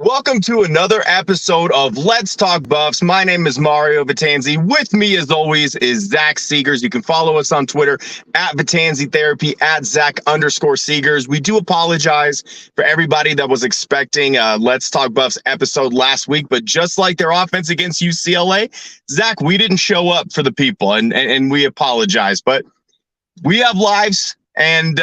Welcome to another episode of Let's Talk Buffs. My name is Mario Vitanzi. With me, as always, is Zach Seegers. You can follow us on Twitter at Vitanzi Therapy, at Zach_Seegers. We do apologize for everybody that was expecting a Let's Talk Buffs episode last week, but just like their offense against UCLA, Zach, we didn't show up for the people, and we apologize. But we have lives, and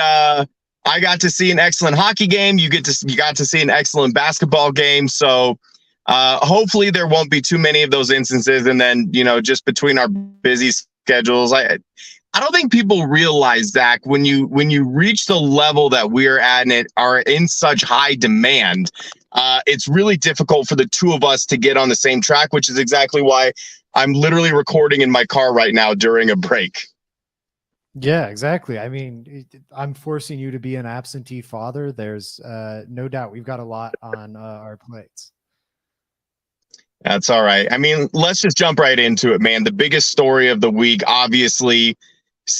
I got to see an excellent hockey game. You got to see an excellent basketball game. So hopefully there won't be too many of those instances. And then, just between our busy schedules, I don't think people realize, Zach, when you reach the level that we're at and are in such high demand, it's really difficult for the two of us to get on the same track, which is exactly why I'm literally recording in my car right now during a break. Yeah, exactly. I mean, I'm forcing you to be an absentee father. There's no doubt we've got a lot on our plates. That's all right. I mean, let's just jump right into it, man. The biggest story of the week, obviously,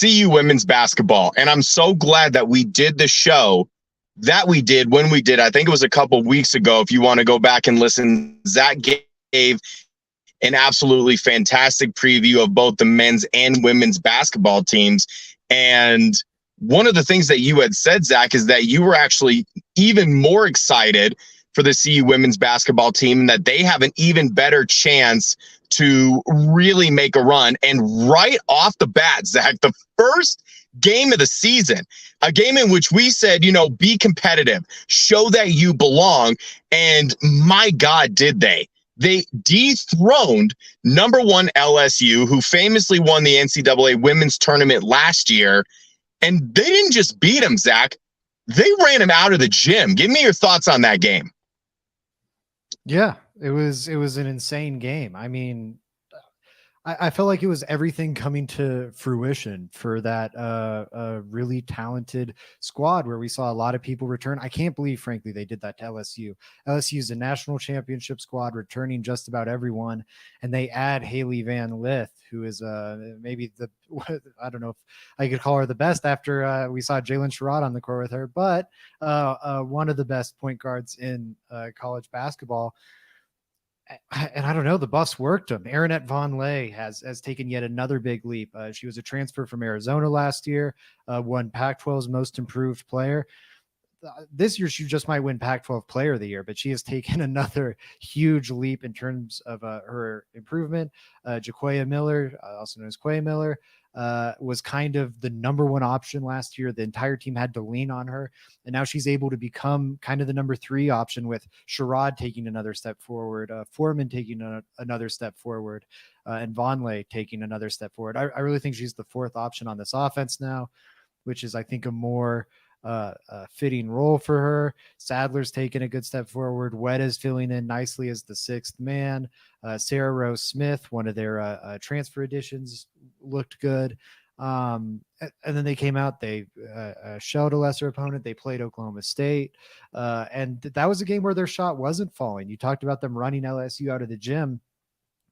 CU women's basketball. And I'm so glad that we did the show that we did when we did. I think it was a couple weeks ago. If you want to go back and listen, Zach gave an absolutely fantastic preview of both the men's and women's basketball teams. And one of the things that you had said, Zach, is that you were actually even more excited for the CU women's basketball team and that they have an even better chance to really make a run. And right off the bat, Zach, the first game of the season, a game in which we said, be competitive, show that you belong. And my God, did they. They dethroned number one LSU, who famously won the NCAA women's tournament last year. And they didn't just beat them, Zach. They ran them out of the gym. Give me your thoughts on that game. Yeah, it was an insane game. I mean, I felt like it was everything coming to fruition for that really talented squad where we saw a lot of people return. I can't believe, frankly, they did that to LSU. LSU is a national championship squad returning just about everyone, and they add Haley Van Lith, who is maybe I don't know if I could call her the best after we saw Jalen Sherrod on the court with her, but one of the best point guards in college basketball. And I don't know, the Buffs worked them. Aronette Von Lay has taken yet another big leap. She was a transfer from Arizona last year, won Pac-12's most improved player. This year, she just might win Pac-12 player of the year, but she has taken another huge leap in terms of her improvement. Jaquia Miller, also known as Quay Miller, was kind of the number one option last year. The entire team had to lean on her, and now she's able to become kind of the number three option with Sherrod taking another step forward, Foreman taking another step forward, and Vonleh taking another step forward. I really think she's the fourth option on this offense now, which is, I think, a more fitting role for her. Sadler's taken a good step forward. Wetta's filling in nicely as the sixth man. Sarah Rose Smith, one of their transfer additions, looked good. And then they came out, they shelled a lesser opponent. They played Oklahoma State. And that was a game where their shot wasn't falling. You talked about them running LSU out of the gym,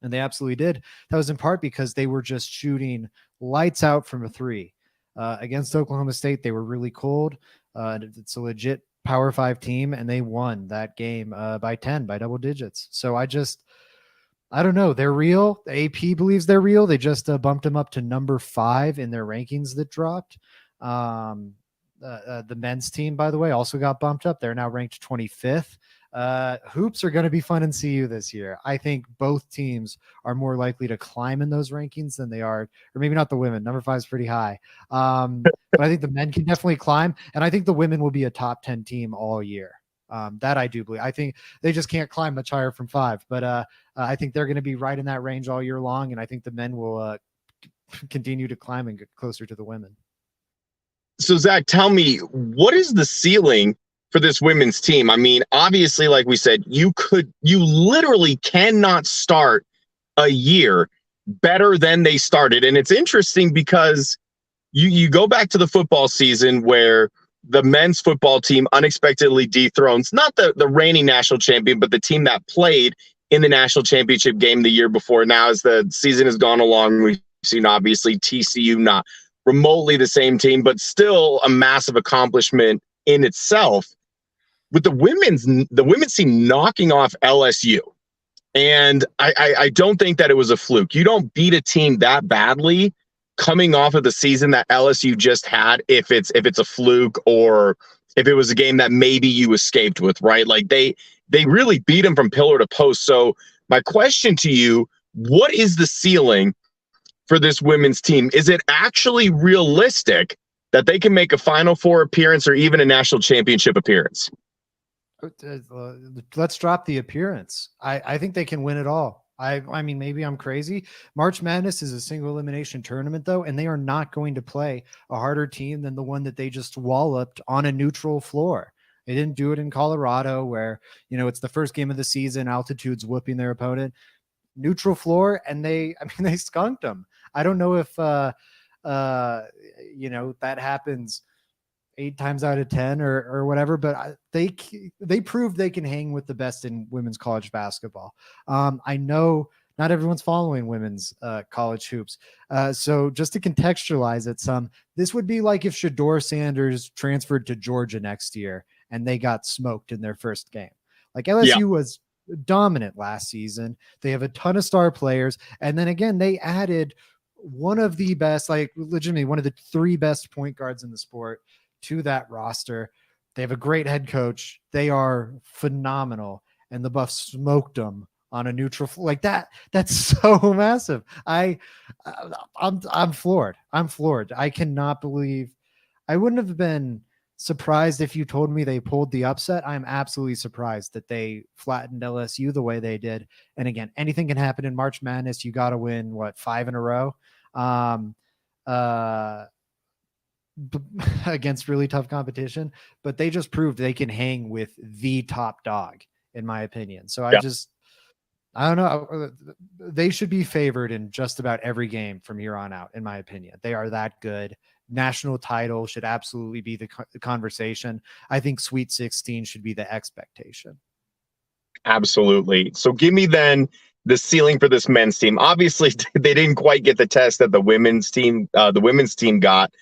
and they absolutely did. That was in part because they were just shooting lights out from a three. Against Oklahoma State, they were really cold. It's a legit Power 5 team, and they won that game by 10, by double digits. So I don't know. They're real. The AP believes they're real. They just bumped them up to number 5 in their rankings that dropped. The men's team, by the way, also got bumped up. They're now ranked 25th. Hoops are going to be fun in CU this year. I think both teams are more likely to climb in those rankings than they are, or maybe not the women. Number 5 is pretty high. But I think the men can definitely climb, and I think the women will be a top 10 team all year. That I do believe. I think they just can't climb much higher from 5, but I think they're going to be right in that range all year long, and I think the men will continue to climb and get closer to the women. So, Zach, tell me, what is the ceiling for this women's team? I mean, obviously, like we said, you literally cannot start a year better than they started. And it's interesting because you go back to the football season where the men's football team unexpectedly dethrones not the reigning national champion, but the team that played in the national championship game the year before. Now, as the season has gone along, we've seen obviously TCU not remotely the same team, but still a massive accomplishment in itself. with the women's team knocking off LSU. And I don't think that it was a fluke. You don't beat a team that badly coming off of the season that LSU just had if it's a fluke or if it was a game that maybe you escaped with, right? Like they really beat them from pillar to post. So my question to you, what is the ceiling for this women's team? Is it actually realistic that they can make a Final Four appearance or even a national championship appearance? Let's drop the appearance. I think they can win it all. I mean, maybe I'm crazy. March Madness is a single elimination tournament, though, and they are not going to play a harder team than the one that they just walloped on a neutral floor. They didn't do it in Colorado, where, you know, it's the first game of the season, altitude's whooping their opponent. Neutral floor, and they skunked them. I don't know if you know, that happens 8 times out of 10 or whatever, but they proved they can hang with the best in women's college basketball. I know not everyone's following women's college hoops. So just to contextualize it some, this would be like if Shedeur Sanders transferred to Georgia next year and they got smoked in their first game. Like LSU was dominant last season. They have a ton of star players. And then again, they added one of the best, like legitimately one of the 3 best point guards in the sport to that roster. They have a great head coach. They are phenomenal. And the Buffs smoked them on a neutral like that. That's so massive. I'm floored. I'm floored. I cannot believe. I wouldn't have been surprised if you told me they pulled the upset. I'm absolutely surprised that they flattened LSU the way they did. And again, anything can happen in March Madness. You got to win 5 in a row. Against really tough competition, but they just proved they can hang with the top dog, in my opinion. So I don't know. They should be favored in just about every game from here on out, in my opinion. They are that good. National title should absolutely be the conversation. I think Sweet 16 should be the expectation. Absolutely. So give me then the ceiling for this men's team. Obviously, they didn't quite get the test that the women's team got,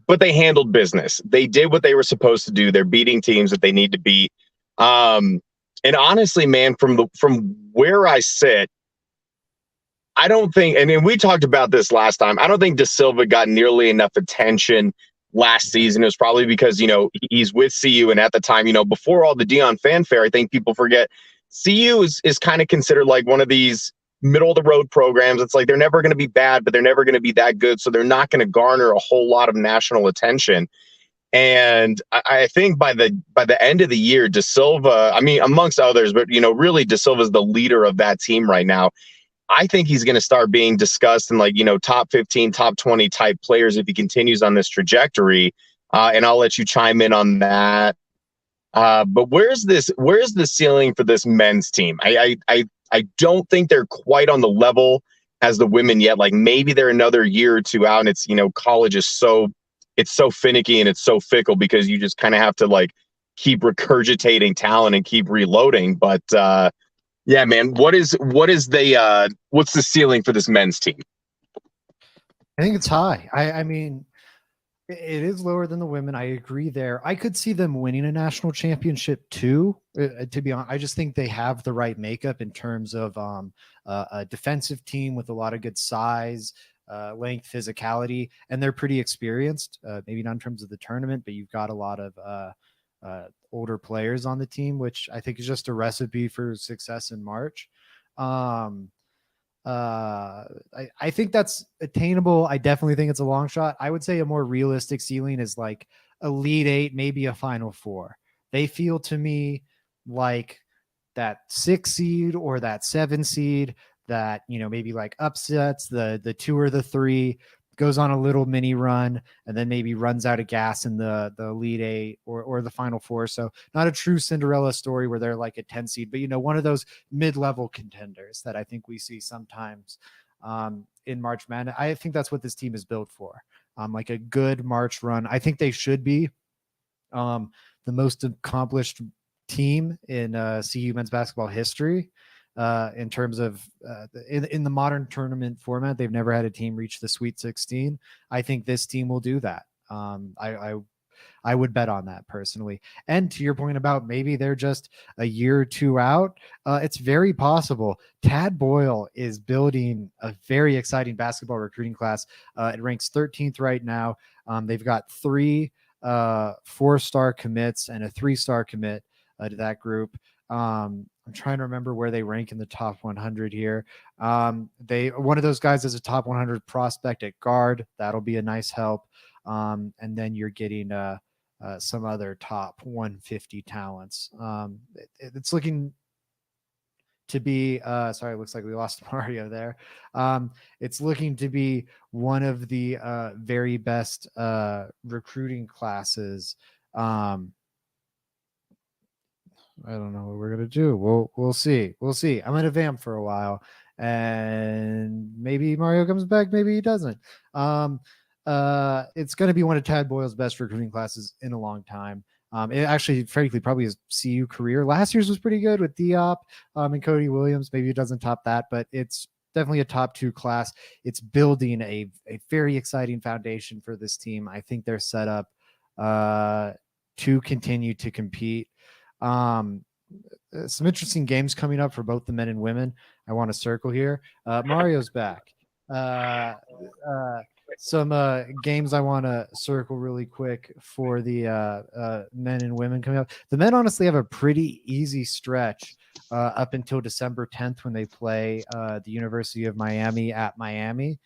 but they handled business. They did what they were supposed to do. They're beating teams that they need to beat. And honestly, man, from where I sit, I don't think, and we talked about this last time, I don't think De Silva got nearly enough attention last season. It was probably because, you know, he's with CU. And at the time, you know, before all the Dion fanfare, I think people forget CU is kind of considered like one of these middle of the road programs. It's like they're never going to be bad, but they're never going to be that good. So they're not going to garner a whole lot of national attention. And I think by the end of the year, De Silva, I mean, amongst others, but, you know, really De Silva is the leader of that team right now. I think he's going to start being discussed in, like, you know, top 15, top 20 type players if he continues on this trajectory. And I'll let you chime in on that. But where's the ceiling for this men's team? I don't think they're quite on the level as the women yet. Like maybe they're another year or two out, and it's, you know, college is so finicky and it's so fickle because you just kind of have to like keep regurgitating talent and keep reloading. But yeah, man, what's the ceiling for this men's team? I think it's high. I mean, it is lower than the women. I agree there. I could see them winning a national championship too. To be honest, I just think they have the right makeup in terms of a defensive team with a lot of good size, length, physicality, and they're pretty experienced. Maybe not in terms of the tournament, but you've got a lot of older players on the team, which I think is just a recipe for success in March. I think that's attainable. I definitely think it's a long shot. I would say a more realistic ceiling is like Elite 8, maybe a Final 4. They feel to me like that 6 seed or that 7 seed that, you know, maybe like upsets the 2 or the 3, goes on a little mini run, and then maybe runs out of gas in the Elite 8 or the Final 4. So not a true Cinderella story where they're like a 10 seed, but, you know, one of those mid-level contenders that I think we see sometimes in March Madness. I think that's what this team is built for. Like a good March run. I think they should be the most accomplished team in CU men's basketball history. In terms of in the modern tournament format, they've never had a team reach the Sweet 16. I think this team will do that. I would bet on that personally. And to your point about maybe they're just a year or two out, it's very possible. Tad Boyle is building a very exciting basketball recruiting class. It ranks 13th right now. They've got 3 4-star commits and a 3-star commit to that group. I'm trying to remember where they rank in the top 100 here. One of those guys is a top 100 prospect at guard. That'll be a nice help. And then you're getting some other top 150 talents. It's looking to be sorry, it looks like we lost Mario there. It's looking to be one of the very best recruiting classes. I don't know what we're gonna do. We'll see. I'm gonna vamp for a while, and maybe Mario comes back, maybe he doesn't. It's gonna be one of Tad Boyle's best recruiting classes in a long time. It actually, frankly, probably his CU career. Last year's was pretty good with Diop and Cody Williams. Maybe it doesn't top that, but it's definitely a top 2 class. It's building a very exciting foundation for this team. I think they're set up to continue to compete. Some interesting games coming up for both the men and women. I want to circle here. Mario's back. Some games I want to circle really quick for the men and women coming up. The men honestly have a pretty easy stretch up until December 10th when they play the University of Miami at Miami.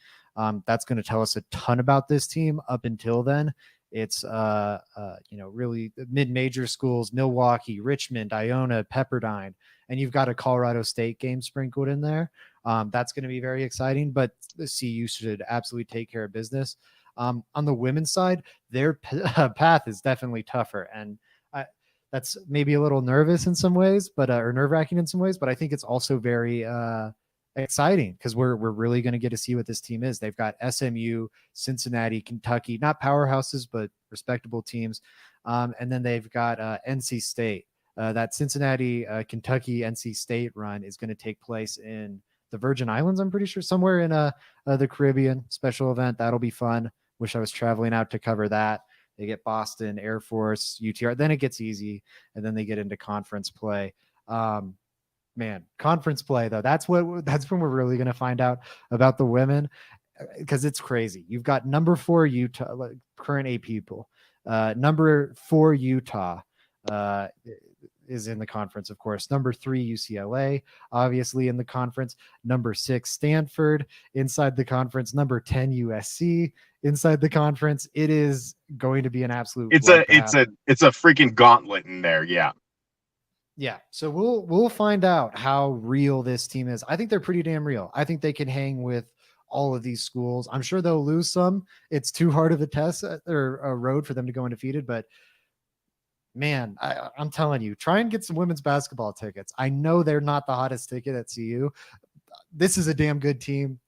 That's going to tell us a ton about this team. Up until then, it's really mid-major schools: Milwaukee, Richmond, Iona, Pepperdine, and you've got a Colorado State game sprinkled in there. That's going to be very exciting, but the CU should absolutely take care of business. On the women's side, their path is definitely tougher, and that's maybe a little nervous in some ways, but or nerve-wracking in some ways. But I think it's also very exciting because we're really going to get to see what this team is. They've got SMU, Cincinnati, Kentucky, not powerhouses, but respectable teams. And then they've got NC State. That Cincinnati, Kentucky, NC State run is going to take place in the Virgin Islands, I'm pretty sure, somewhere in the Caribbean. Special event. That'll be fun. Wish I was traveling out to cover that. They get Boston, Air Force, UTR. Then it gets easy, and then they get into conference play. Man, conference play though, that's when we're really going to find out about the women, because it's crazy. You've got number 4 Utah, current AP pool. Number 4 Utah is in the conference, of course. Number 3 UCLA, obviously in the conference. Number 6 Stanford inside the conference. Number 10 USC inside the conference. It is going to be an absolute. It's a freaking gauntlet in there. Yeah. Yeah, so we'll find out how real this team is. I think they're pretty damn real. I think they can hang with all of these schools. I'm sure they'll lose some. It's too hard of a test or a road for them to go undefeated. But man, I'm telling you, try and get some women's basketball tickets. I know they're not the hottest ticket at CU. This is a damn good team.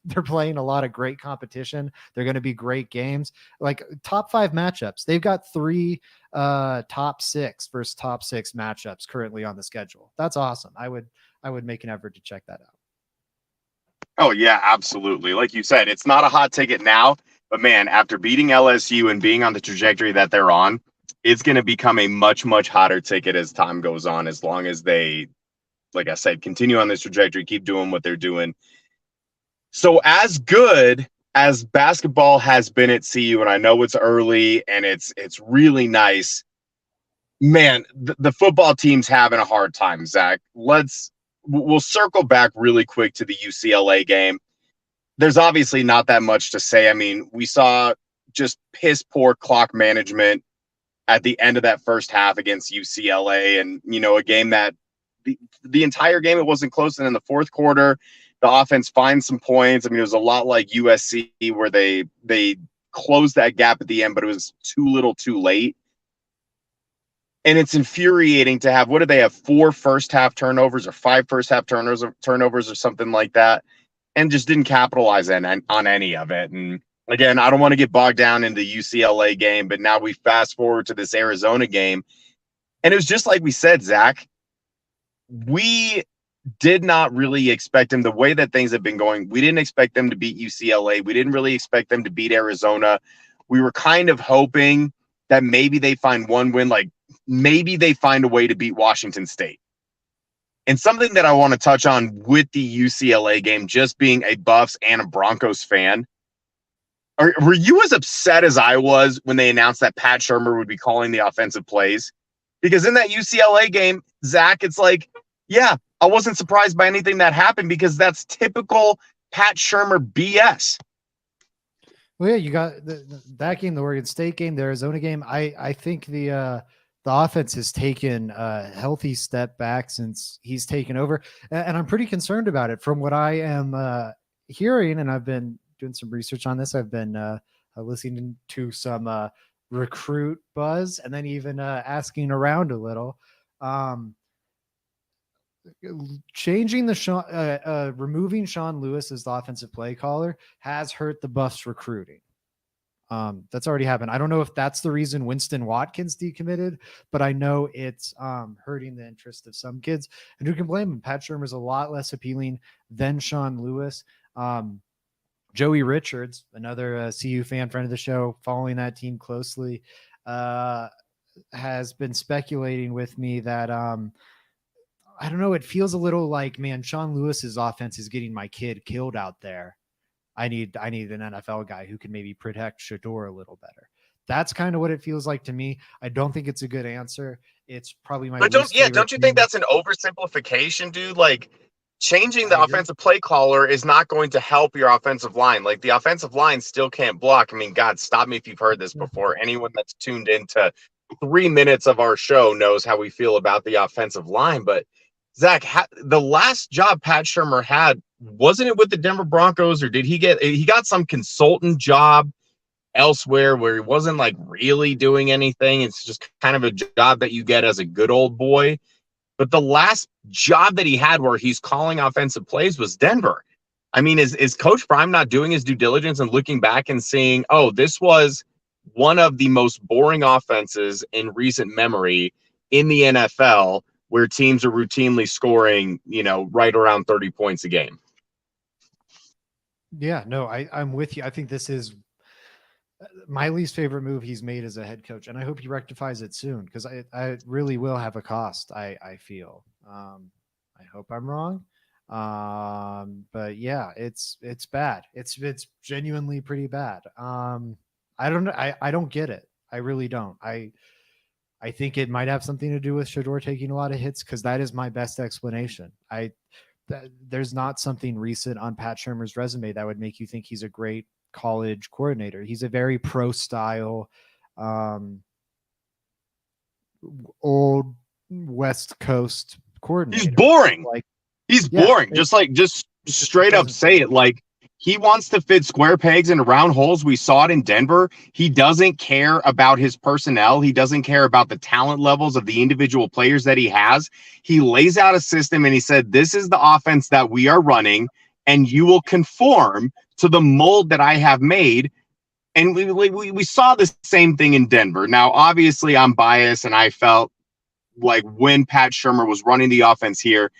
They're playing a lot of great competition. They're going to be great games, like top 5 matchups. They've got 3 top 6 versus top 6 matchups currently on the schedule. That's awesome. I would make an effort to check that out. Oh yeah, absolutely. Like you said, it's not a hot ticket now, but man, after beating LSU and being on the trajectory that they're on, it's going to become a much, much hotter ticket as time goes on, as long as they, like I said, continue on this trajectory, keep doing what they're doing. So as good as basketball has been at CU, and I know it's early and it's really nice, man, the football team's having a hard time, Zach. We'll circle back really quick to the UCLA game. There's obviously not that much to say. I mean, we saw just piss poor clock management at the end of that first half against UCLA, and a game that the entire game it wasn't close. And in the fourth quarter, the offense finds some points. I mean, it was a lot like USC where they closed that gap at the end, but it was too little too late. And it's infuriating to have, what did they have, 4 first half turnovers or 5 first half turnovers or something like that, and just didn't capitalize on any of it. And again, I don't want to get bogged down in the UCLA game, but now we fast forward to this Arizona game. And it was just like we said, Zach, we did not really expect them, the way that things have been going. We didn't expect them to beat UCLA. We didn't really expect them to beat Arizona. We were kind of hoping that maybe they find one win, like maybe they find a way to beat Washington State. And something that I want to touch on with the UCLA game, just being a Buffs and a Broncos fan, were you as upset as I was when they announced that Pat Shurmur would be calling the offensive plays? Because in that UCLA game, Zach, it's like, yeah, I wasn't surprised by anything that happened because that's typical Pat Shurmur BS. Well, yeah, you got that game, the Oregon State game, the Arizona game. I think the offense has taken a healthy step back since he's taken over, and I'm pretty concerned about it. From what I am hearing, and I've been doing some research on this, I've been listening to some recruit buzz, and then even asking around a little. Changing removing Sean Lewis as the offensive play caller has hurt the Buffs recruiting. That's already happened. I don't know if that's the reason Winston Watkins decommitted, but I know it's hurting the interest of some kids. And who can blame him? Pat Shurmur is a lot less appealing than Sean Lewis. Joey Richards, another CU fan, friend of the show, following that team closely, has been speculating with me that I don't know. It feels a little like, man, Sean Lewis's offense is getting my kid killed out there. I need an NFL guy who can maybe protect Shedeur a little better. That's kind of what it feels like to me. I don't think it's a good answer. It's probably my. But don't you think that's an oversimplification, dude? Like changing the offensive play caller is not going to help your offensive line. Like the offensive line still can't block. I mean, God, stop me if you've heard this before. Anyone that's tuned into 3 minutes of our show knows how we feel about the offensive line, but Zach, the last job Pat Shurmur had, wasn't it with the Denver Broncos, or did he got some consultant job elsewhere where he wasn't like really doing anything? It's just kind of a job that you get as a good old boy. But the last job that he had where he's calling offensive plays was Denver. I mean, is Coach Prime not doing his due diligence and looking back and seeing, oh, this was one of the most boring offenses in recent memory in the NFL, where teams are routinely scoring, right around 30 points a game? Yeah, no, I'm with you. I think this is my least favorite move he's made as a head coach, and I hope he rectifies it soon, because I really will have a cost, I feel. I hope I'm wrong. But yeah, it's bad. It's genuinely pretty bad. I don't know. I don't get it. I really don't. I think it might have something to do with Shedeur taking a lot of hits, because that is my best explanation. There's not something recent on Pat Shurmur's resume that would make you think he's a great college coordinator. He's a very pro style, old West Coast coordinator. He's boring. He's boring. Just straight up say it. Like, he wants to fit square pegs into round holes. We saw it in Denver. He doesn't care about his personnel. He doesn't care about the talent levels of the individual players that he has. He lays out a system and he said, this is the offense that we are running, and you will conform to the mold that I have made. And we saw the same thing in Denver. Now, obviously, I'm biased, and I felt like when Pat Shurmur was running the offense here,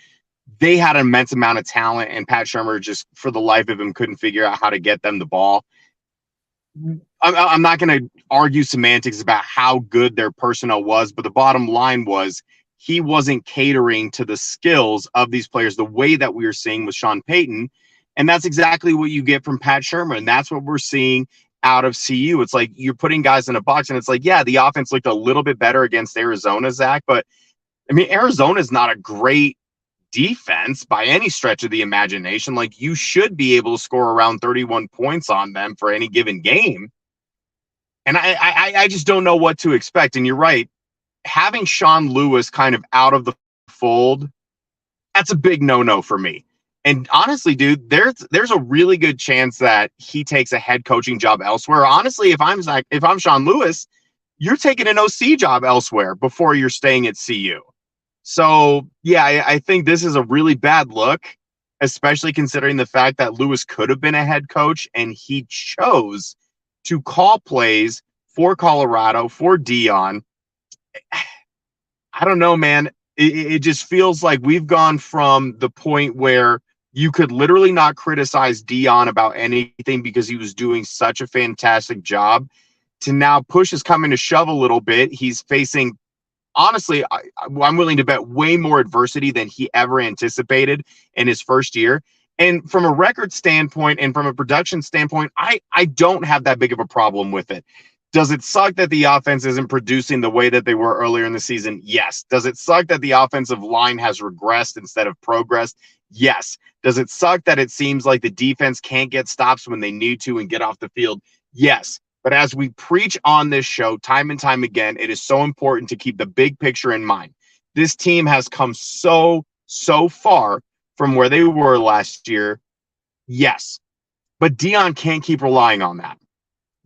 they had an immense amount of talent, and Pat Shurmur just, for the life of him, couldn't figure out how to get them the ball. I'm not going to argue semantics about how good their personnel was, but the bottom line was he wasn't catering to the skills of these players the way that we were seeing with Sean Payton, and that's exactly what you get from Pat Shurmur, and that's what we're seeing out of CU. It's like you're putting guys in a box, and it's like, yeah, the offense looked a little bit better against Arizona, Zach, but, I mean, Arizona's not a great defense by any stretch of the imagination. Like, you should be able to score around 31 points on them for any given game. And I just don't know what to expect. And you're right. Having Sean Lewis kind of out of the fold, that's a big no-no for me. And honestly, dude, there's a really good chance that he takes a head coaching job elsewhere. Honestly, if I'm Sean Lewis, you're taking an OC job elsewhere before you're staying at CU. So, yeah, I think this is a really bad look, especially considering the fact that Lewis could have been a head coach, and he chose to call plays for Colorado, for Dion. I don't know, man. It just feels like we've gone from the point where you could literally not criticize Dion about anything because he was doing such a fantastic job, to now push is coming to shove a little bit. He's facing, honestly, I'm willing to bet way more adversity than he ever anticipated in his first year. And from a record standpoint and from a production standpoint, I don't have that big of a problem with it. Does it suck that the offense isn't producing the way that they were earlier in the season? Yes. Does it suck that the offensive line has regressed instead of progressed? Yes. Does it suck that it seems like the defense can't get stops when they need to and get off the field? Yes. But as we preach on this show time and time again, it is so important to keep the big picture in mind. This team has come so far from where they were last year. Yes. But Deion can't keep relying on that.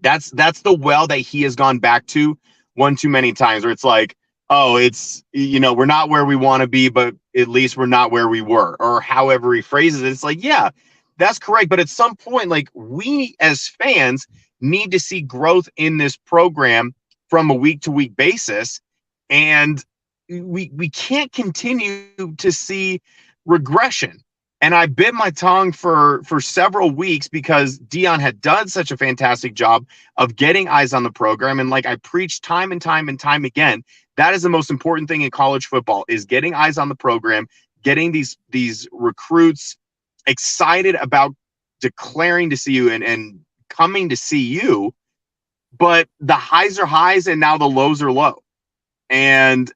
That's the well that he has gone back to one too many times, where it's like, oh, it's, we're not where we want to be, but at least we're not where we were, or however he phrases it. It's like, yeah, that's correct. But at some point, like, we as fans need to see growth in this program from a week to week basis. And we can't continue to see regression. And I bit my tongue for several weeks because Deion had done such a fantastic job of getting eyes on the program. And like I preached time and time again, that is the most important thing in college football, is getting eyes on the program, getting these recruits excited about declaring to see you and coming to see you. But the highs are highs and now the lows are low. And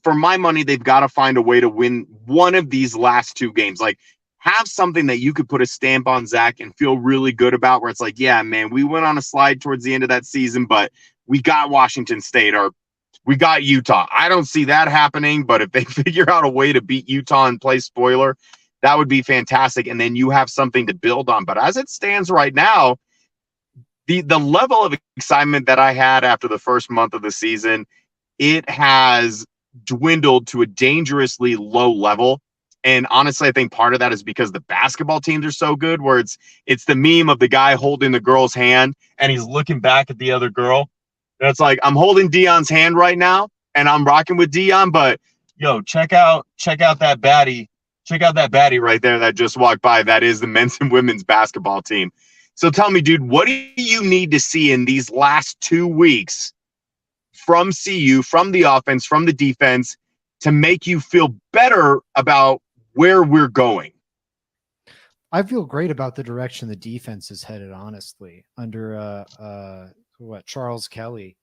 for my money, they've got to find a way to win one of these last two games. Like, have something that you could put a stamp on, Zach, and feel really good about, where it's like, yeah, man, we went on a slide towards the end of that season, but we got Washington State, or we got Utah. I don't see that happening, but if they figure out a way to beat Utah and play spoiler, that would be fantastic. And then you have something to build on. But as it stands right now, the level of excitement that I had after the first month of the season, it has dwindled to a dangerously low level. And honestly, I think part of that is because the basketball teams are so good, where it's the meme of the guy holding the girl's hand and he's looking back at the other girl. And it's like, I'm holding Deion's hand right now and I'm rocking with Deion, but yo, check out that baddie. Check out that baddie right there that just walked by. That is the men's and women's basketball team. So tell me, dude, what do you need to see in these last 2 weeks from CU, from the offense, from the defense, to make you feel better about where we're going? I feel great about the direction the defense is headed, honestly, under Charles Kelly.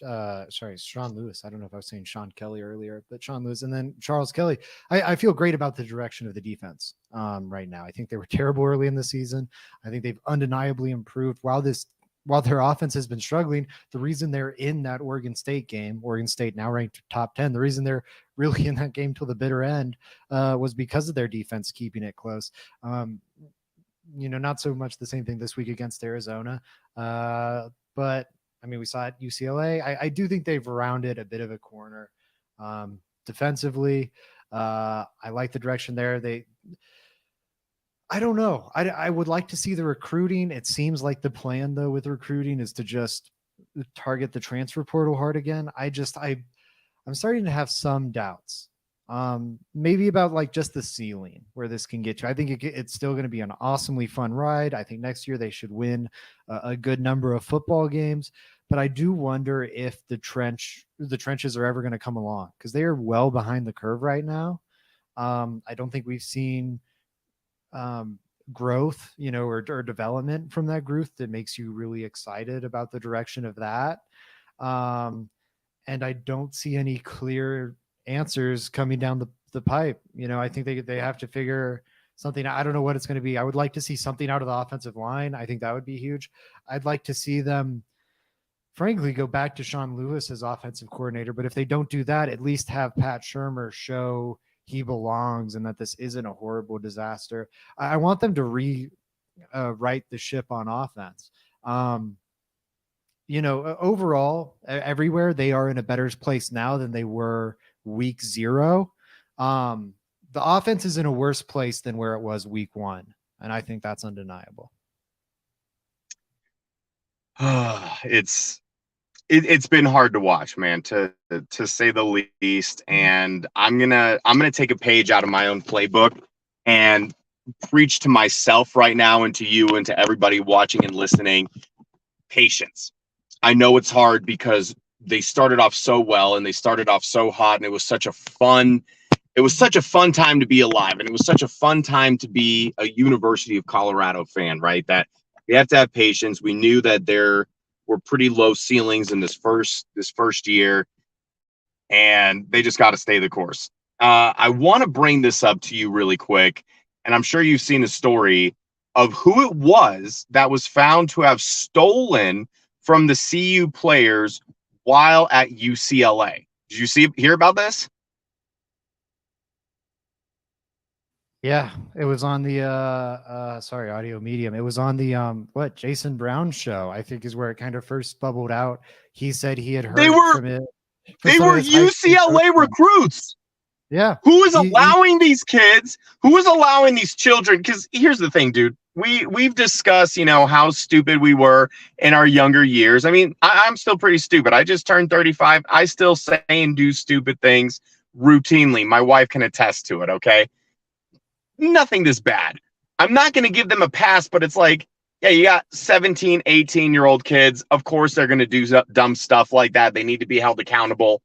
Sean Lewis. I don't know if I was saying Sean Kelly earlier, but Sean Lewis and then Charles Kelly. I feel great about the direction of the defense right now. I think they were terrible early in the season. I think they've undeniably improved while their offense has been struggling. The reason they're in that Oregon State game, Oregon State now ranked top 10, the reason they're really in that game till the bitter end was because of their defense keeping it close. Not so much the same thing this week against Arizona, but I mean, we saw it at UCLA. I do think they've rounded a bit of a corner defensively. I like the direction there. I don't know. I would like to see the recruiting. It seems like the plan, though, with recruiting is to just target the transfer portal hard again. I'm starting to have some doubts. Maybe about like just the ceiling where this can get to. I think it's still going to be an awesomely fun ride. I think next year they should win a good number of football games, but I do wonder if the trenches are ever going to come along, because they are well behind the curve right now. I don't think we've seen growth, or development from that group that makes you really excited about the direction of that. And I don't see any clear answers coming down the pipe. I think they have to figure something. I don't know what it's going to be. I would like to see something out of the offensive line. I think that would be huge. I'd like to see them, frankly, go back to Sean Lewis as offensive coordinator. But if they don't do that, at least have Pat Shurmur show he belongs and that this isn't a horrible disaster. I want them to right the ship on offense. Overall, everywhere they are in a better place now than they were week 0. The offense is in a worse place than where it was week 1. And I think that's undeniable. It's been hard to watch, man, to say the least. And I'm gonna take a page out of my own playbook and preach to myself right now, and to you, and to everybody watching and listening. Patience. I know it's hard because they started off so well and they started off so hot, and it was such a fun time to be alive, and it was such a fun time to be a University of Colorado fan, right? That we have to have patience. We knew that there were pretty low ceilings in this first year, and they just got to stay the course. I want to bring this up to you really quick, and I'm sure you've seen the story of who it was that was found to have stolen from the CU players while at UCLA. Did you hear about this? Yeah, it was on the sorry, audio medium. It was on the Jason Brown show, I think is where it kind of first bubbled out. He said he had They heard were from it from they some of were his high school coach UCLA friends. recruits. Yeah. Who is He allowing these kids? Who is allowing these children? Because here's the thing, dude. We've discussed, how stupid we were in our younger years. I mean, I'm still pretty stupid. I just turned 35. I still say and do stupid things routinely. My wife can attest to it. Okay, nothing this bad. I'm not going to give them a pass, but it's like, yeah, you got 17, 18-year-old kids. Of course, they're going to do dumb stuff like that. They need to be held accountable.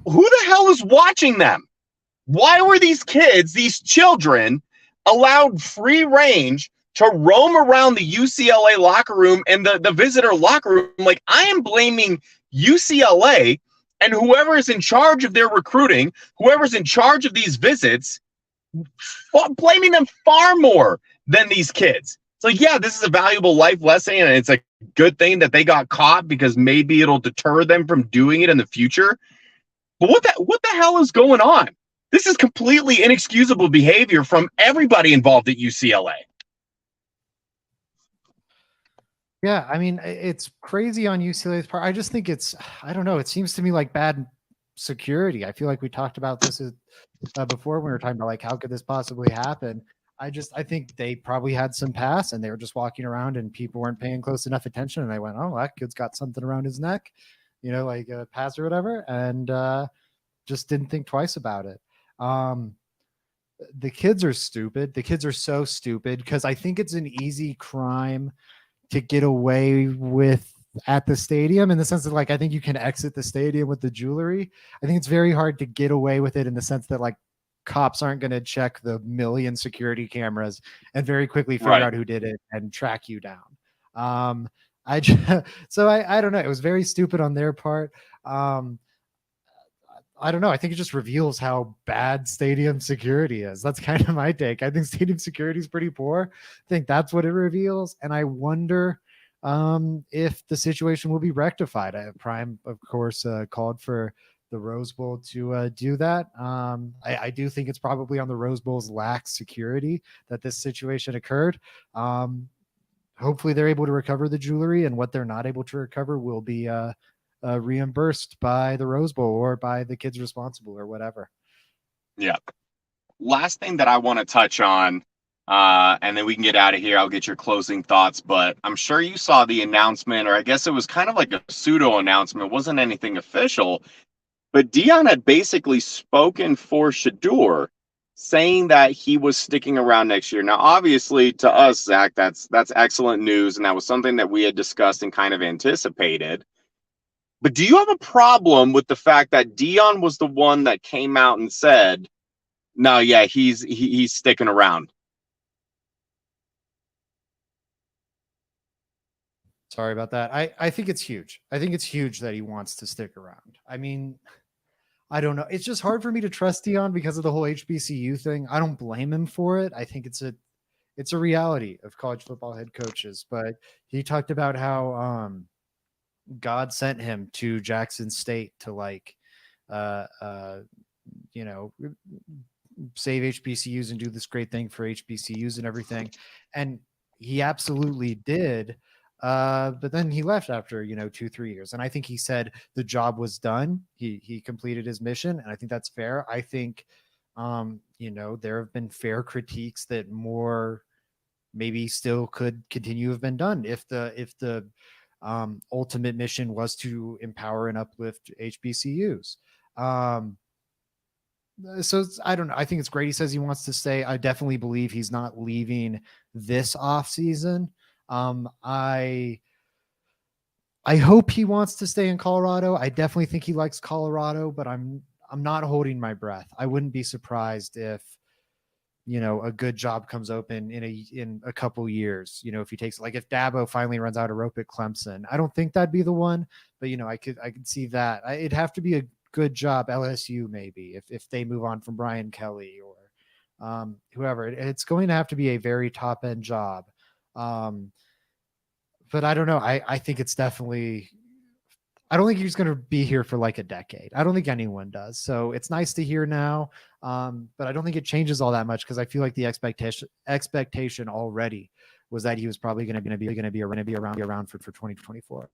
Who the hell is watching them? Why were these kids, these children, allowed free range to roam around the UCLA locker room and the visitor locker room? Like, I am blaming UCLA and whoever is in charge of their recruiting, whoever's in charge of these visits, blaming them far more than these kids. It's like, yeah, this is a valuable life lesson, and it's a good thing that they got caught because maybe it'll deter them from doing it in the future. But what the hell is going on? This is completely inexcusable behavior from everybody involved at UCLA. Yeah, I mean, it's crazy on UCLA's part. I just think I don't know. It seems to me like bad security. I feel like we talked about this before when we were talking about like how could this possibly happen. I think they probably had some pass and they were just walking around and people weren't paying close enough attention and they went, oh, that kid's got something around his neck, like a pass or whatever, and just didn't think twice about it. The kids are stupid. The kids are so stupid because I think it's an easy crime to get away with at the stadium, in the sense that like I think you can exit the stadium with the jewelry. I think it's very hard to get away with it in the sense that like cops aren't going to check the million security cameras and very quickly figure out who did it and track you down. I don't know. It was very stupid on their part. I don't know. I think it just reveals how bad stadium security is. That's kind of my take. I think stadium security is pretty poor. I think that's what it reveals. And I wonder if the situation will be rectified. Prime, of course, called for the Rose Bowl to do that. I do think it's probably on the Rose Bowl's lax security that this situation occurred. Hopefully they're able to recover the jewelry, and what they're not able to recover will be reimbursed by the Rose Bowl or by the kids responsible or whatever. Yeah. Last thing that I want to touch on, and then we can get out of here. I'll get your closing thoughts, but I'm sure you saw the announcement, or I guess it was kind of like a pseudo announcement. It wasn't anything official, but Deion had basically spoken for Shedeur, saying that he was sticking around next year. Now, obviously, to us, Zach, that's excellent news, and that was something that we had discussed and kind of anticipated. But do you have a problem with the fact that Deion was the one that came out and said, no, yeah, he's sticking around? Sorry about that. I think it's huge. I think it's huge that he wants to stick around. I mean, I don't know. It's just hard for me to trust Deion because of the whole HBCU thing. I don't blame him for it. I think it's a reality of college football head coaches. But he talked about how God sent him to Jackson State to save HBCUs and do this great thing for HBCUs and everything. And he absolutely did. But then he left after, 2-3 years. And I think he said the job was done. He completed his mission. And I think that's fair. I think, there have been fair critiques that more maybe still could continue to have been done if the ultimate mission was to empower and uplift HBCUs. So I don't know. I think it's great. He says he wants to stay. I definitely believe he's not leaving this off season. I I hope he wants to stay in Colorado. I definitely think he likes Colorado, but I'm not holding my breath. I wouldn't be surprised if a good job comes open in a couple years. If he takes, like, if Dabo finally runs out of rope at Clemson, I don't think that'd be the one, but I could see that. It'd have to be a good job, LSU maybe, if they move on from Brian Kelly or whoever. It's going to have to be a very top end job. But I don't know. I think it's definitely. I don't think he's going to be here for like a decade. I don't think anyone does. So it's nice to hear now, but I don't think it changes all that much because I feel like the expectation already was that he was probably going to be around for 2024.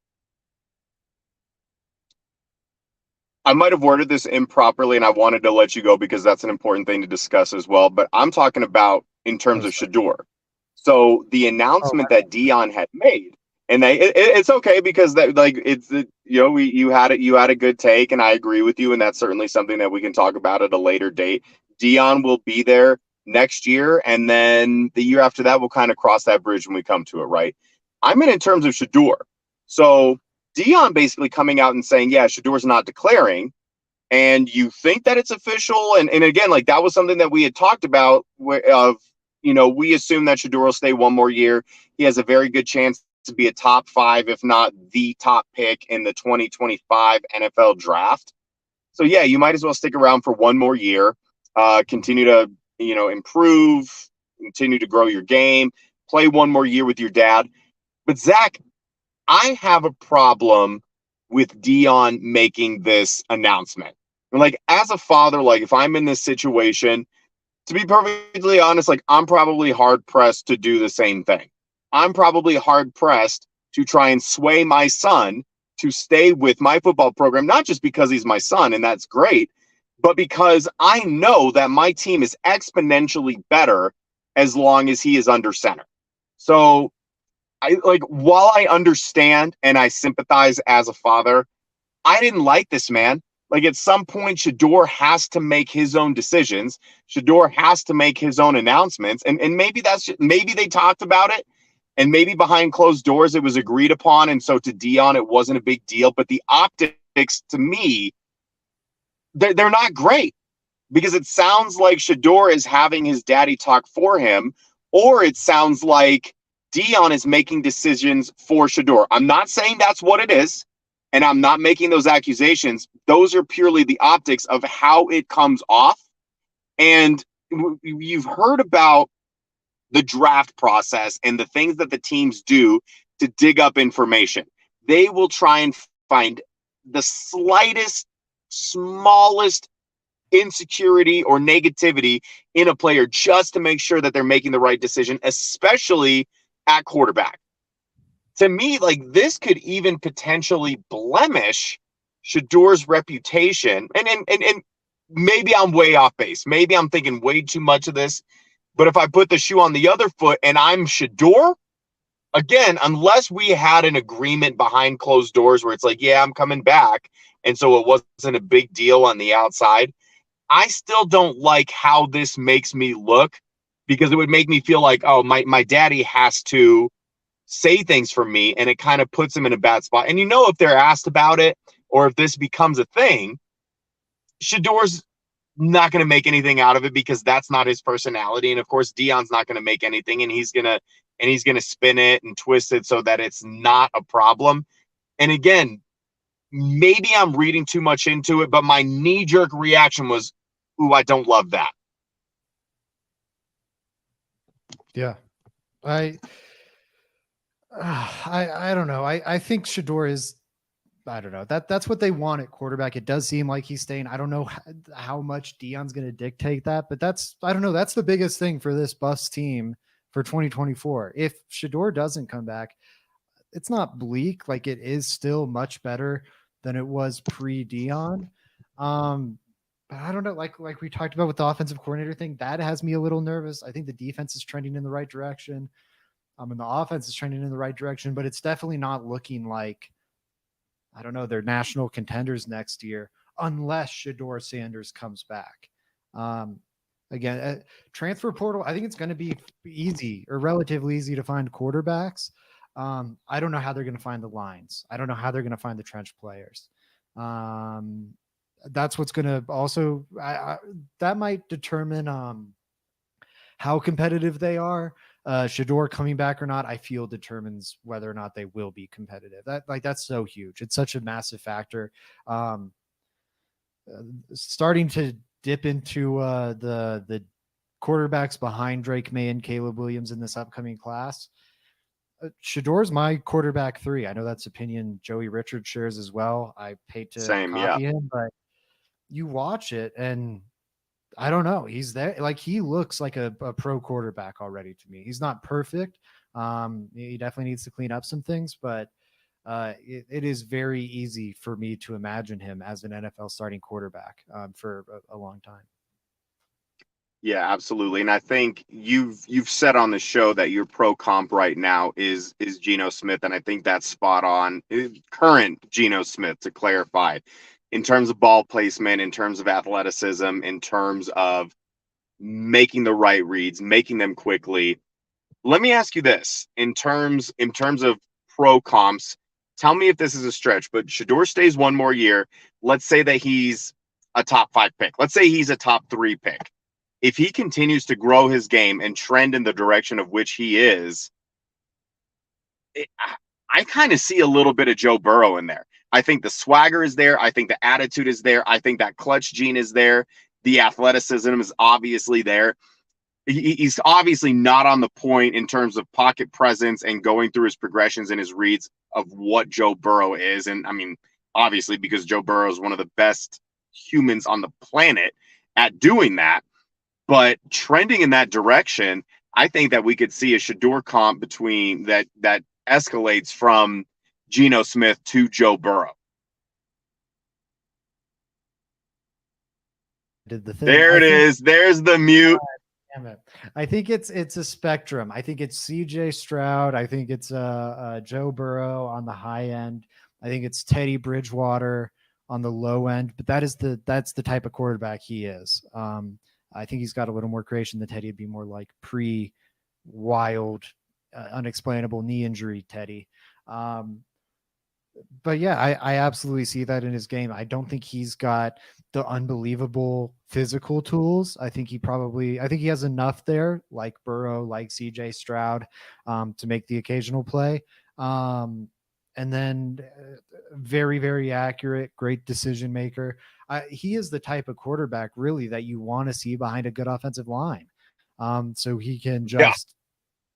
I might have worded this improperly, and I wanted to let you go because that's an important thing to discuss as well. But I'm talking about in terms of Shedeur. So the announcement that Dion had made, and it's okay because that, like, you had a good take, and I agree with you, and that's certainly something that we can talk about at a later date. Dion will be there next year, and then the year after that, we'll kind of cross that bridge when we come to it, right? I mean, in terms of Shedeur. So Dion basically coming out and saying, yeah, Shedeur's not declaring, and you think that it's official. And again, like, that was something that we had talked about of, we assume that Shedeur will stay one more year. He has a very good chance to be a top 5, if not the top pick in the 2025 NFL draft. So yeah, you might as well stick around for one more year, continue to, improve, continue to grow your game, play one more year with your dad. But Zach, I have a problem with Dion making this announcement. Like, as a father, like, if I'm in this situation, to be perfectly honest, like, I'm probably hard pressed to do the same thing. I'm probably hard pressed to try and sway my son to stay with my football program, not just because he's my son and that's great, but because I know that my team is exponentially better as long as he is under center. So while I understand and I sympathize as a father, I didn't like this, man. Like, at some point, Shedeur has to make his own decisions. Shedeur has to make his own announcements. And maybe maybe they talked about it, and maybe behind closed doors it was agreed upon. And so to Dion, it wasn't a big deal. But the optics, to me, they're not great, because it sounds like Shedeur is having his daddy talk for him, or it sounds like Dion is making decisions for Shedeur. I'm not saying that's what it is, and I'm not making those accusations. Those are purely the optics of how it comes off. And you've heard about the draft process and the things that the teams do to dig up information. They will try and find the slightest, smallest insecurity or negativity in a player just to make sure that they're making the right decision, especially at quarterback. To me, like, this could even potentially blemish Shedeur's reputation. And maybe I'm way off base. Maybe I'm thinking way too much of this. But if I put the shoe on the other foot and I'm Shedeur, again, unless we had an agreement behind closed doors where it's like, yeah, I'm coming back, and so it wasn't a big deal on the outside, I still don't like how this makes me look, because it would make me feel like, oh, my daddy has to say things for me, and it kind of puts him in a bad spot. And if they're asked about it, or if this becomes a thing, Shedeur's not going to make anything out of it, because that's not his personality. And of course, Dion's not going to make anything, and he's going to spin it and twist it so that it's not a problem. And again, maybe I'm reading too much into it, but my knee-jerk reaction was, ooh, I don't love that. Yeah. I don't know. I think Shedeur is, I don't know, that's what they want at quarterback. It does seem like he's staying. I don't know how much Dion's going to dictate that, but I don't know. That's the biggest thing for this bus team for 2024. If Shedeur doesn't come back, it's not bleak. Like, it is still much better than it was pre-Dion. But I don't know, like we talked about with the offensive coordinator thing, that has me a little nervous. I think the defense is trending in the right direction. And the offense is trending in the right direction, but it's definitely not looking like, I don't know, they're national contenders next year unless Shedeur Sanders comes back. Again, transfer portal, I think it's going to be easy or relatively easy to find quarterbacks. I don't know how they're going to find the lines. I don't know how they're going to find the trench players. That's what's going to also that might determine how competitive they are. Shedeur coming back or not, I feel determines whether or not they will be competitive. That's so huge. It's such a massive factor. Um, Starting to dip into the quarterbacks behind Drake May and Caleb Williams in this upcoming class. Shadeur's my quarterback 3. I know that's opinion Joey Richards shares as well. I hate to Same, yeah. copy him, but you watch it and I don't know. He's there. Like he looks like a pro quarterback already to me. He's not perfect. He definitely needs to clean up some things, but it is very easy for me to imagine him as an NFL starting quarterback for a long time. Yeah, absolutely. And I think you've said on the show that your pro comp right now is Geno Smith, and I think that's spot on. Current Geno Smith, to clarify, in terms of ball placement, in terms of athleticism, in terms of making the right reads, making them quickly. Let me ask you this: in terms of pro comps, tell me if this is a stretch, but Shedeur stays one more year. Let's say that he's a top 5 pick. Let's say he's a top 3 pick. If he continues to grow his game and trend in the direction of which he is, I kind of see a little bit of Joe Burrow in there. I think the swagger is there. I think the attitude is there. I think that clutch gene is there. The athleticism is obviously there. He's obviously not on the point in terms of pocket presence and going through his progressions and his reads of what Joe Burrow is. And I mean, obviously, because Joe Burrow is one of the best humans on the planet at doing that. But trending in that direction, I think that we could see a Shedeur comp between that escalates from Geno Smith to Joe Burrow. Did the thing. There it is. There's the mute. Damn it. I think it's a spectrum. I think it's CJ Stroud. I think it's Joe Burrow on the high end. I think it's Teddy Bridgewater on the low end. But that's the type of quarterback he is. I think he's got a little more creation than Teddy. Would be more like pre-wild, unexplainable knee injury Teddy. But yeah, I absolutely see that in his game. I don't think he's got the unbelievable physical tools. I think he has enough there, like Burrow, like CJ Stroud, to make the occasional play. And then very, very accurate, great decision maker. He is the type of quarterback really that you want to see behind a good offensive line. So he can just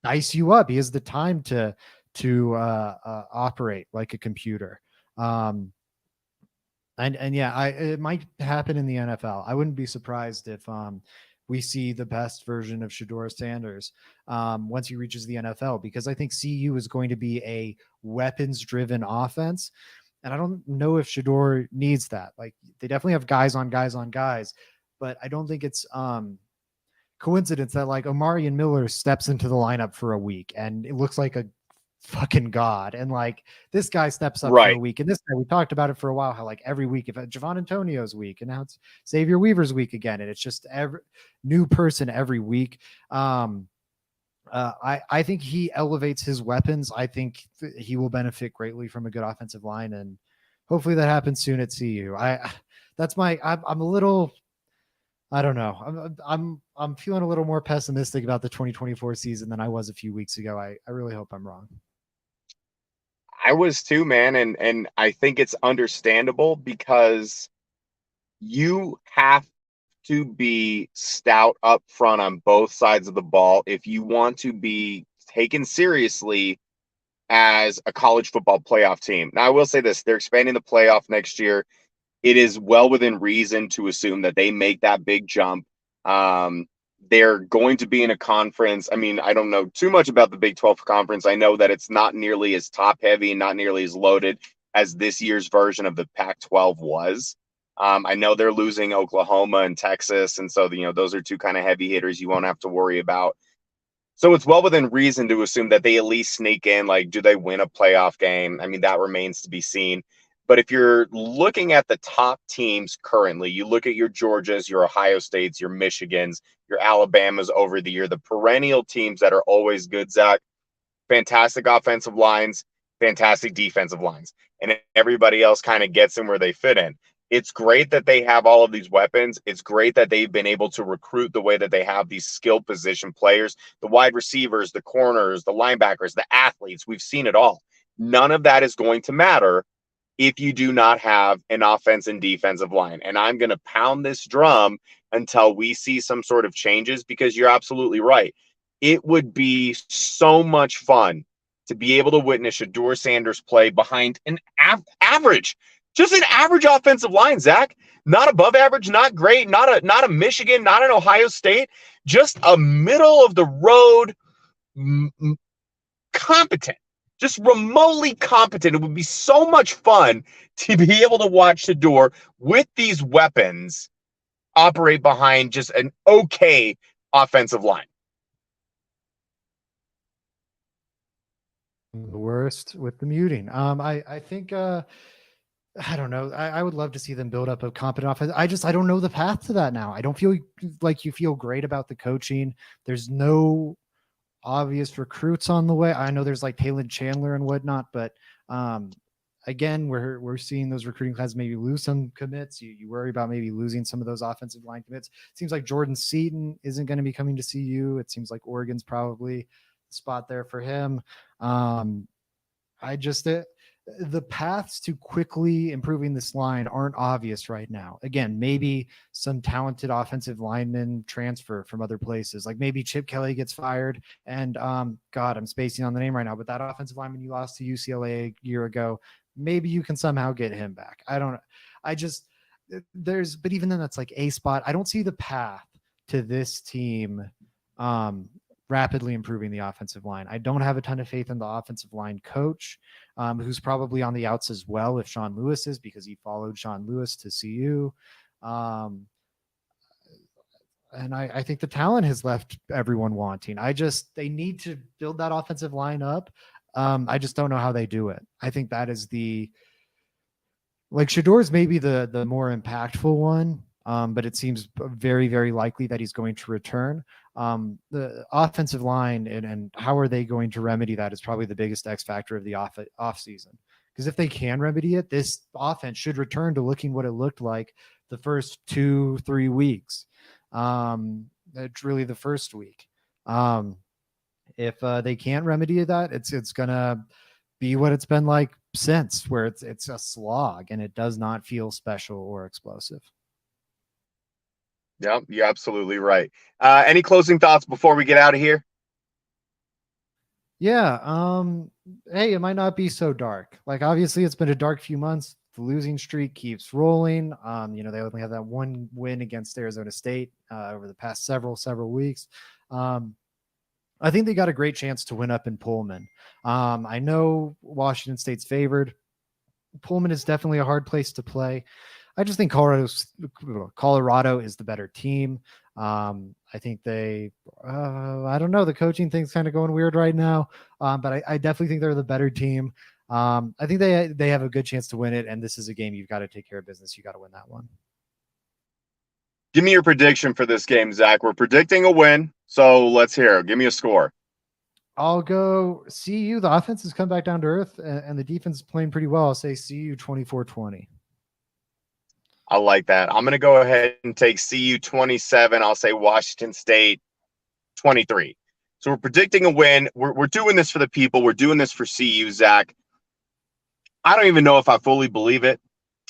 dice you up. He has the time to operate like a computer. And yeah, it might happen in the NFL. I wouldn't be surprised if we see the best version of Shedeur Sanders once he reaches the NFL, because I think CU is going to be a weapons-driven offense. And I don't know if Shedeur needs that. Like, they definitely have guys on guys, but I don't think it's coincidence that like Omarion Miller steps into the lineup for a week and it looks like a fucking god, and like this guy steps up for a week, and this guy, we talked about it for a while, how like every week, if Javon Antonio's week, and now it's Xavier Weaver's week again, and it's just every new person every week. I think he elevates his weapons. I think he will benefit greatly from a good offensive line, and hopefully that happens soon at CU. I'm a little, I don't know. I'm feeling a little more pessimistic about the 2024 season than I was a few weeks ago. I really hope I'm wrong. I was too, man, and I think it's understandable because you have to be stout up front on both sides of the ball if you want to be taken seriously as a college football playoff team. Now, I will say this: they're expanding the playoff next year. It is well within reason to assume that they make that big jump. They're going to be in a conference. I mean, I don't know too much about the Big 12 conference. I know that it's not nearly as top heavy and not nearly as loaded as this year's version of the Pac-12 was. I know they're losing Oklahoma and Texas. And so, those are two kind of heavy hitters you won't have to worry about. So it's well within reason to assume that they at least sneak in. Like, do they win a playoff game? I mean, that remains to be seen. But if you're looking at the top teams currently, you look at your Georgias, your Ohio States, your Michigans, your Alabamas over the year, the perennial teams that are always good, Zach, fantastic offensive lines, fantastic defensive lines, and everybody else kind of gets in where they fit in. It's great that they have all of these weapons. It's great that they've been able to recruit the way that they have these skill position players, the wide receivers, the corners, the linebackers, the athletes. We've seen it all. None of that is going to matter if you do not have an offense and defensive line. And I'm going to pound this drum until we see some sort of changes, because you're absolutely right. It would be so much fun to be able to witness Shedeur Sanders play behind an average, just an average offensive line, Zach. Not above average, not great, not a Michigan, not an Ohio State, just a middle of the road, competent, just remotely competent. It would be so much fun to be able to watch Shedeur with these weapons operate behind just an okay offensive line. The worst with the muting. I think I don't know. I would love to see them build up a competent offense. I don't know the path to that now. I don't feel like you feel great about the coaching. There's no obvious recruits on the way. I know there's like Taylor Chandler and whatnot, but again, we're seeing those recruiting classes maybe lose some commits. You worry about maybe losing some of those offensive line commits. It seems like Jordan Seaton isn't going to be coming to CU. It seems like Oregon's probably the spot there for him. The paths to quickly improving this line aren't obvious right now. Again, maybe some talented offensive linemen transfer from other places. Like maybe Chip Kelly gets fired and God, I'm spacing on the name right now, but that offensive lineman you lost to UCLA a year ago, maybe you can somehow get him back. I don't know. But even then that's like a spot. I don't see the path to this team rapidly improving the offensive line. I don't have a ton of faith in the offensive line coach, who's probably on the outs as well if Sean Lewis is, because he followed Sean Lewis to CU. And I think the talent has left everyone wanting. They need to build that offensive line up. I just don't know how they do it. I think that is Shedeur is maybe the more impactful one. But it seems very, very likely that he's going to return. The offensive line and how are they going to remedy that is probably the biggest X factor of the off season. Because if they can remedy it, this offense should return to looking what it looked like the first 2-3 weeks. It's really the first week. If they can't remedy that, it's gonna be what it's been like since, where it's a slog and it does not feel special or explosive. Yeah, you're absolutely right. Any closing thoughts before we get out of here? Yeah. Hey, it might not be so dark. Like, obviously it's been a dark few months. The losing streak keeps rolling. They only have that one win against Arizona State over the past several weeks. I think they got a great chance to win up in Pullman. I know Washington State's favored. Pullman is definitely a hard place to play. I just think Colorado is the better team. I think I don't know. The coaching thing's kind of going weird right now. But I definitely think they're the better team. I think they have a good chance to win it. And this is a game you've got to take care of business. You got to win that one. Give me your prediction for this game, Zach. We're predicting a win. So let's hear it. Give me a score. I'll go CU. The offense has come back down to earth and the defense is playing pretty well. I'll say CU 24-20. I like that. I'm going to go ahead and take CU 27. I'll say Washington State 23. So we're predicting a win. We're doing this for the people. We're doing this for CU, Zach. I don't even know if I fully believe it.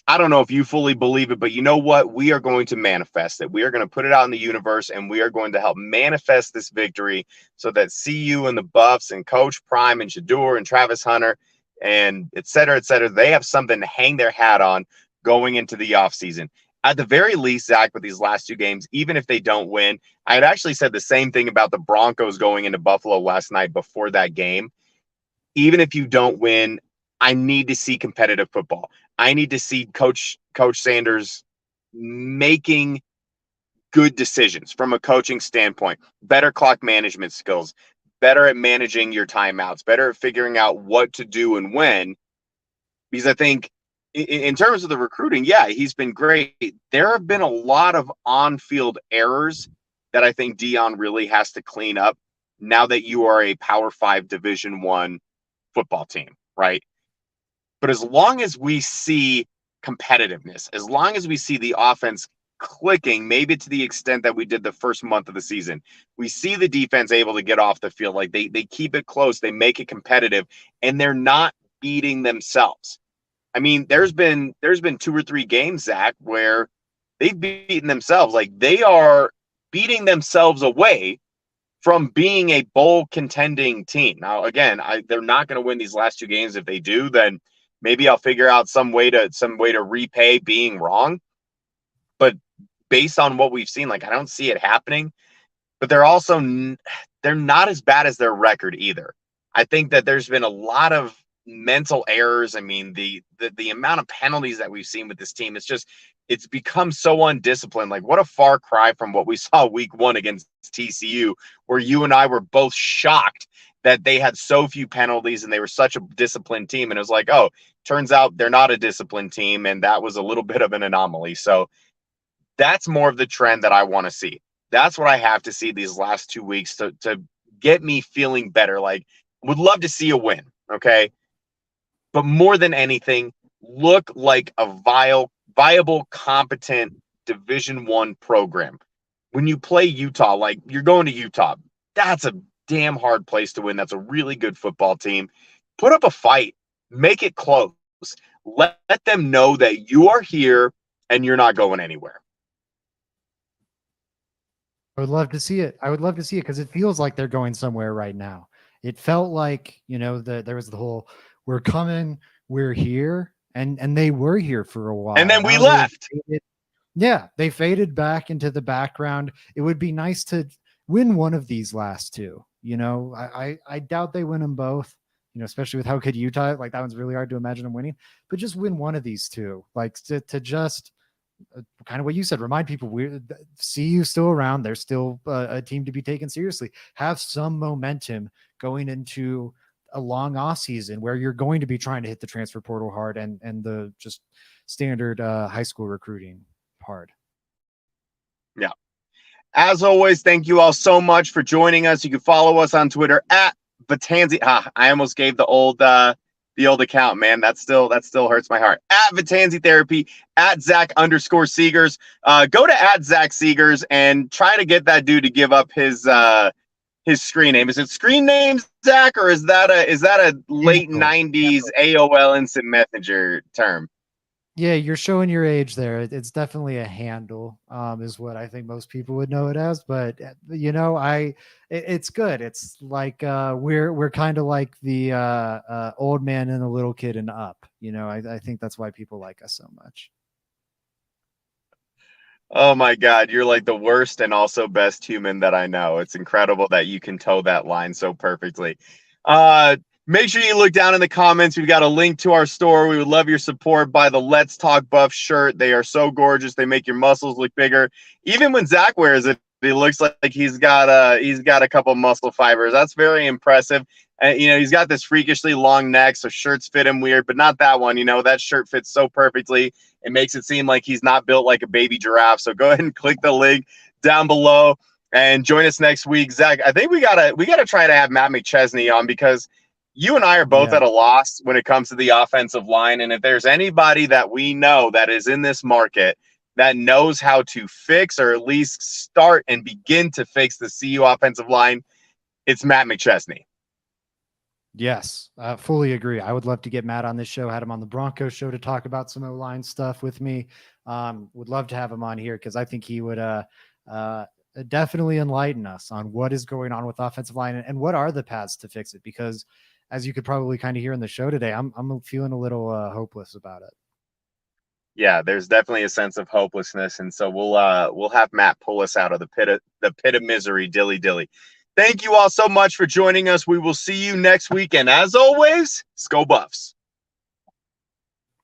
I don't know if you fully believe it, but you know what? We are going to manifest it. We are going to put it out in the universe, and we are going to help manifest this victory so that CU and the Buffs and Coach Prime and Shedeur and Travis Hunter and et cetera, they have something to hang their hat on going into the offseason. At the very least, Zach, with these last two games, even if they don't win, I had actually said the same thing about the Broncos going into Buffalo last night before that game. Even if you don't win, I need to see competitive football. I need to see Coach Sanders making good decisions from a coaching standpoint, better clock management skills, better at managing your timeouts, better at figuring out what to do and when. Because I think in terms of the recruiting, yeah, he's been great. There have been a lot of on-field errors that I think Dion really has to clean up. now that you are a Power 5 Division 1 football team, right? But as long as we see competitiveness, as long as we see the offense clicking, maybe to the extent that we did the first month of the season, we see the defense able to get off the field. Like they keep it close, they make it competitive, and they're not beating themselves. I mean, there's been 2 or 3 games, Zach, where they've beaten themselves. Like they are beating themselves away from being a bowl contending team. Now, again, they're not going to win these last 2 games. If they do, then maybe I'll figure out some way to repay being wrong. But based on what we've seen, like I don't see it happening. But they're not as bad as their record either. I think that there's been a lot of mental errors. I mean, the amount of penalties that we've seen with this team, it's become so undisciplined. Like what a far cry from what we saw week 1 against TCU, where you and I were both shocked that they had so few penalties and they were such a disciplined team. And it was like, oh, turns out they're not a disciplined team. And that was a little bit of an anomaly. So that's more of the trend that I want to see. That's what I have to see these last 2 weeks to get me feeling better. Like, would love to see a win, okay? But more than anything, look like a viable, competent Division 1 program. When you play Utah, like you're going to Utah, that's a damn hard place to win. That's a really good football team. Put up a fight. Make it close. Let them know that you are here and you're not going anywhere. I would love to see it. I would love to see it because it feels like they're going somewhere right now. It felt like, there was the whole, we're coming, we're here, and they were here for a while. And then we left. They faded back into the background. It would be nice to win one of these last 2. I doubt they win them both, especially with how good Utah, like that one's really hard to imagine them winning, but just win one of these 2, like to just kind of what you said, remind people CU still around. They're still a team to be taken seriously. Have some momentum going into a long off season where you're going to be trying to hit the transfer portal hard and the just standard high school recruiting hard. Yeah. As always, thank you all so much for joining us. You can follow us on Twitter at Vitanzi. I almost gave the old account, man. That still hurts my heart. At Vitanzi Therapy, at Zach_Seegers. Go to at Zach Seegers and try to get that dude to give up his screen name. Is it screen name, Zach, or is that a late 90s AOL Instant Messenger term? Yeah, you're showing your age there. It's definitely a handle, is what I think most people would know it as. But it's good. It's like we're kind of like the old man and the little kid and up. I think that's why people like us so much. Oh my God, you're like the worst and also best human that I know. It's incredible that you can toe that line so perfectly. Make sure you look down in the comments. We've got a link to our store. We would love your support. Buy the Let's Talk Buff shirt. They are so gorgeous. They make your muscles look bigger. Even when Zach wears it, it looks like he's got a couple muscle fibers. That's very impressive. He's got this freakishly long neck, so shirts fit him weird, but not that one. That shirt fits so perfectly. It makes it seem like he's not built like a baby giraffe. So go ahead and click the link down below and join us next week. Zach, I think we gotta try to have Matt McChesney on because you and I are both at a loss when it comes to the offensive line. And if there's anybody that we know that is in this market that knows how to fix or at least start and begin to fix the CU offensive line, it's Matt McChesney. Yes, fully agree. I would love to get Matt on this show. Had him on the Broncos show to talk about some O-line stuff with me. Would love to have him on here because I think he would definitely enlighten us on what is going on with offensive line and what are the paths to fix it. Because as you could probably kind of hear in the show today, I'm feeling a little hopeless about it. Yeah, there's definitely a sense of hopelessness, and so we'll have Matt pull us out of the pit of misery, dilly. Thank you all so much for joining us. We will see you next week, and as always, Go Buffs.